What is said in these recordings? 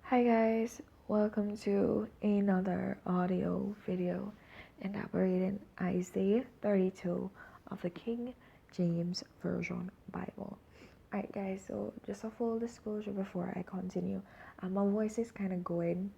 Hi guys, welcome to another audio video elaborating Isaiah 32 of the King James Version Bible. Alright guys, so just a full disclosure before I continue. My voice is kind of going,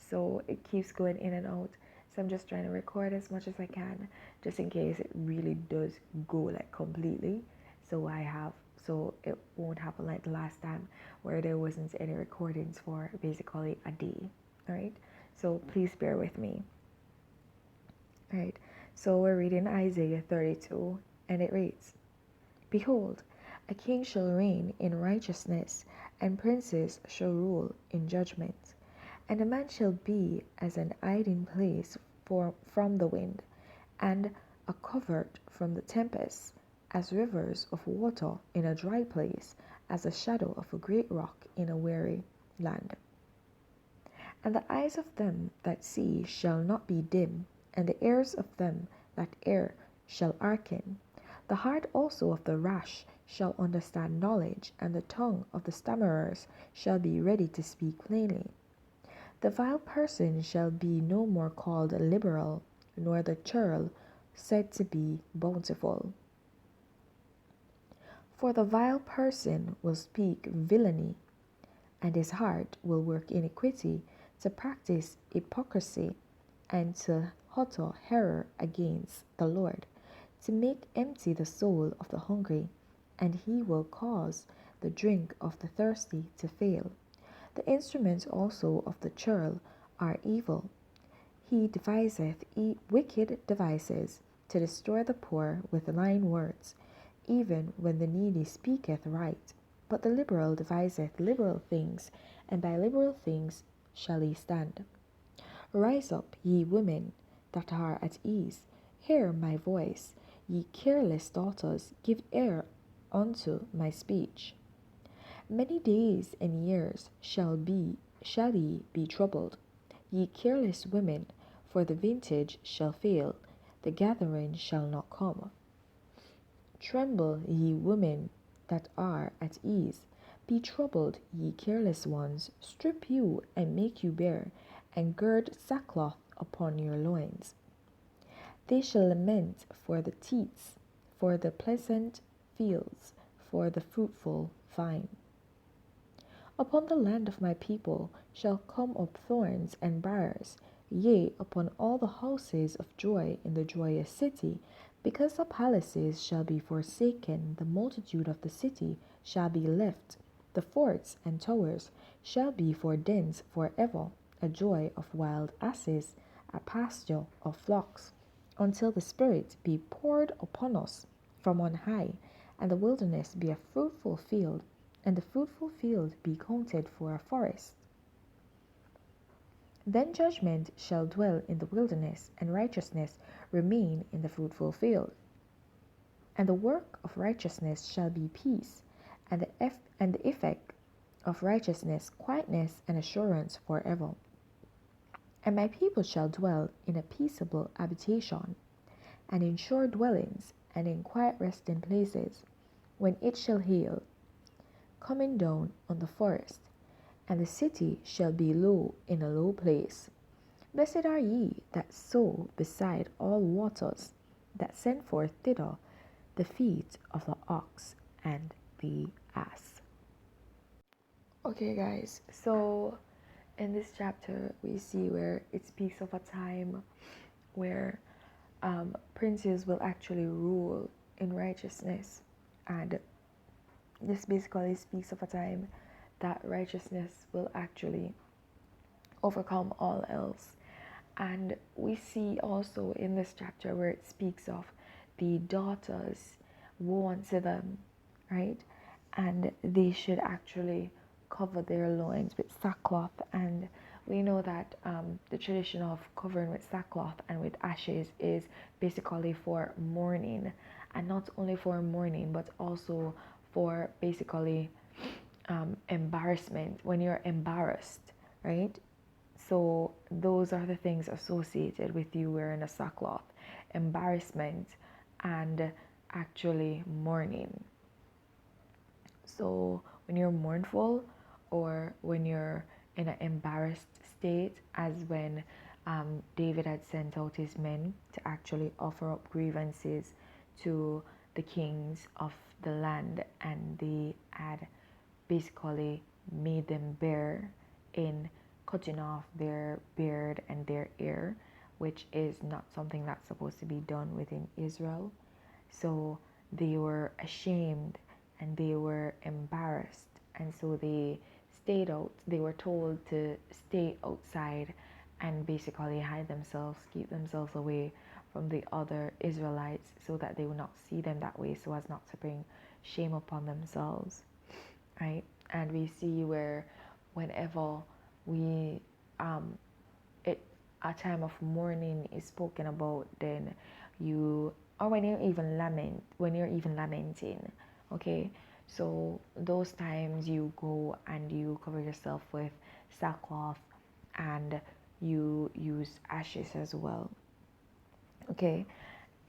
so it keeps going in and out. So I'm just trying to record as much as I can, just in case it really does go like completely. So it won't happen like the last time where there wasn't any recordings for basically a day. Alright, so please bear with me. Alright, so we're reading Isaiah 32, and it reads, Behold, a king shall reign in righteousness, and princes shall rule in judgment. And a man shall be as an hiding place from the wind, and a covert from the tempest, as rivers of water in a dry place, as the shadow of a great rock in a weary land. And the eyes of them that see shall not be dim, and the ears of them that hear shall hearken. The heart also of the rash shall understand knowledge, and the tongue of the stammerers shall be ready to speak plainly. The vile person shall be no more called liberal, nor the churl said to be bountiful. For the vile person will speak villainy, and his heart will work iniquity, to practice hypocrisy, and to utter error against the Lord, to make empty the soul of the hungry, and he will cause the drink of the thirsty to fail. The instruments also of the churl are evil. He deviseth wicked devices to destroy the poor with lying words, even when the needy speaketh right. But the liberal deviseth liberal things, and by liberal things shall he stand. Rise up, ye women that are at ease, hear my voice. Ye careless daughters, give ear unto my speech. Many days and years shall ye be troubled, ye careless women, for the vintage shall fail, the gathering shall not come. Tremble, ye women that are at ease, be troubled, ye careless ones, strip you and make you bare, and gird sackcloth upon your loins. They shall lament for the teats, for the pleasant fields, for the fruitful vine. Upon the land of my people shall come up thorns and briars, yea, upon all the houses of joy in the joyous city, because the palaces shall be forsaken, the multitude of the city shall be left, the forts and towers shall be for dens for ever, a joy of wild asses, a pasture of flocks, until the Spirit be poured upon us from on high, and the wilderness be a fruitful field, and the fruitful field be counted for a forest. Then judgment shall dwell in the wilderness, and righteousness remain in the fruitful field. And the work of righteousness shall be peace, and the effect of righteousness quietness and assurance forever. And my people shall dwell in a peaceable habitation, and in sure dwellings, and in quiet resting places, when it shall hail, coming down on the forest, and the city shall be low in a low place. Blessed are ye that sow beside all waters, that send forth thither the feet of the ox and the ass. Okay, guys, so in this chapter, we see where it speaks of a time where princes will actually rule in righteousness, and this basically speaks of a time that righteousness will actually overcome all else. And we see also in this chapter where it speaks of the daughters, woe unto them, right? And they should actually cover their loins with sackcloth. And we know that the tradition of covering with sackcloth and with ashes is basically for mourning, and not only for mourning, but also for basically embarrassment, when you're embarrassed, right? So those are the things associated with you wearing a sackcloth: embarrassment and actually mourning. So when you're mournful or when you're in an embarrassed state, as when David had sent out his men to actually offer up grievances to the kings of the land, and they had basically made them bare in cutting off their beard and their hair, which is not something that's supposed to be done within Israel. So they were ashamed and they were embarrassed, and so they stayed out. They were told to stay outside and basically hide themselves, keep themselves away from the other Israelites so that they would not see them that way, so as not to bring shame upon themselves, right? And we see where whenever we it a time of mourning is spoken about, then you, or when you're even lamenting, okay, so those times you go and you cover yourself with sackcloth, and you use ashes as well, okay.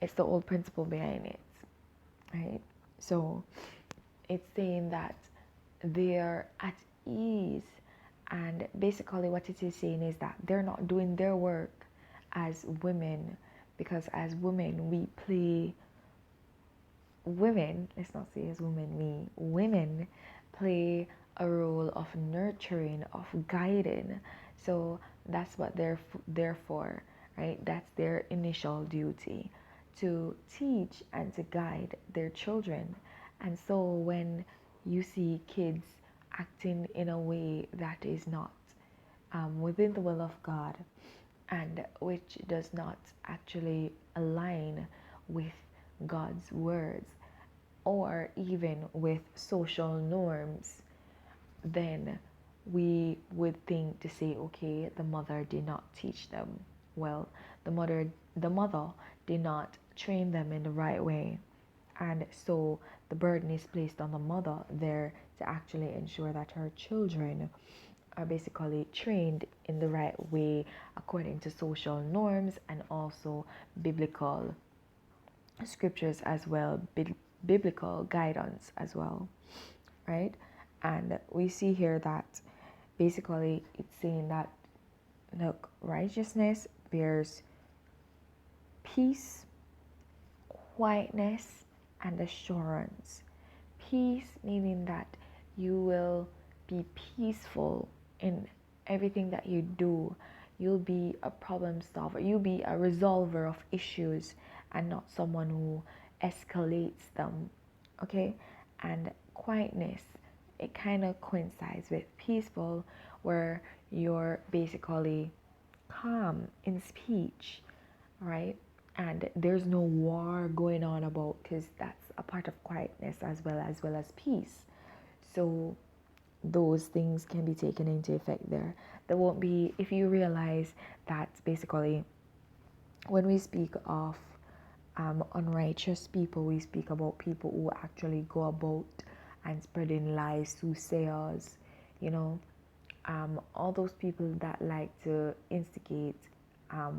It's the old principle behind it, right? So it's saying that they're at ease, and basically what it is saying is that they're not doing their work as women, because as women we play, women, let's not say as women, women play a role of nurturing, of guiding. So that's what they're there for, right? That's their initial duty, to teach and to guide their children. And so when you see kids acting in a way that is not within the will of God, and which does not actually align with God's words, or even with social norms, then we would think to say, okay, the mother did not teach them well. The mother did not train them in the right way. And so the burden is placed on the mother there to actually ensure that her children are basically trained in the right way according to social norms and also biblical scriptures as well, biblical guidance as well, right? And we see here that basically it's saying that, look, righteousness bears peace, quietness, and assurance. Peace meaning that you will be peaceful in everything that you do. You'll be a problem solver. You'll be a resolver of issues and not someone who escalates them. Okay? And quietness, it kind of coincides with peaceful, where you're basically calm in speech, right? And there's no war going on about, because that's a part of quietness as well as peace. So those things can be taken into effect there. There won't be, if you realize that basically when we speak of unrighteous people, we speak about people who actually go about and spreading lies, soothsayers, you know, all those people that like to instigate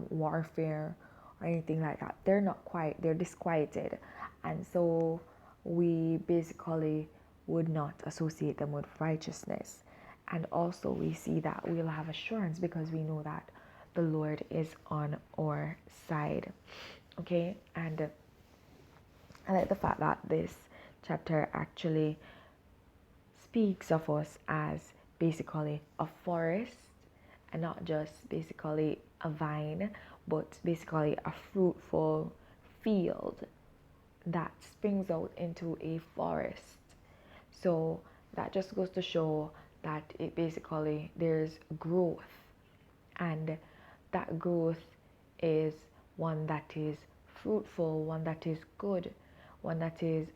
warfare or anything like that. They're not quiet, they're disquieted. And so we basically would not associate them with righteousness. And also we see that we'll have assurance because we know that the Lord is on our side. Okay? And I like the fact that this chapter actually speaks of us as basically a forest, and not just basically a vine, but basically a fruitful field that springs out into a forest. So that just goes to show that it basically there's growth, and that growth is one that is fruitful, one that is good, one that is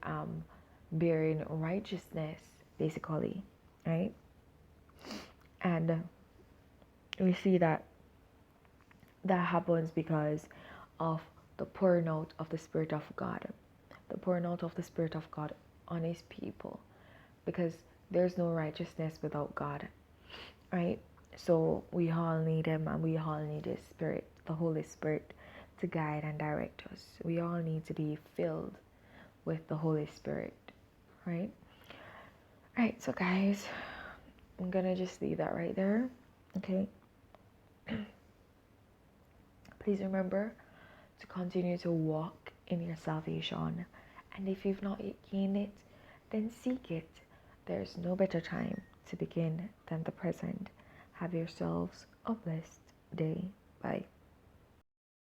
bearing righteousness, basically, right? And we see that happens because of the pouring out of the Spirit of God, the pouring out of the Spirit of God on His people, because there's no righteousness without God, right? So we all need Him, and we all need His Spirit, the Holy Spirit, to guide and direct us. We all need to be filled with the Holy Spirit, right? Right, so guys, I'm gonna just leave that right there. Okay? Please remember to continue to walk in your salvation. And if you've not yet gained it, then seek it. There's no better time to begin than the present. Have yourselves a blessed day. Bye.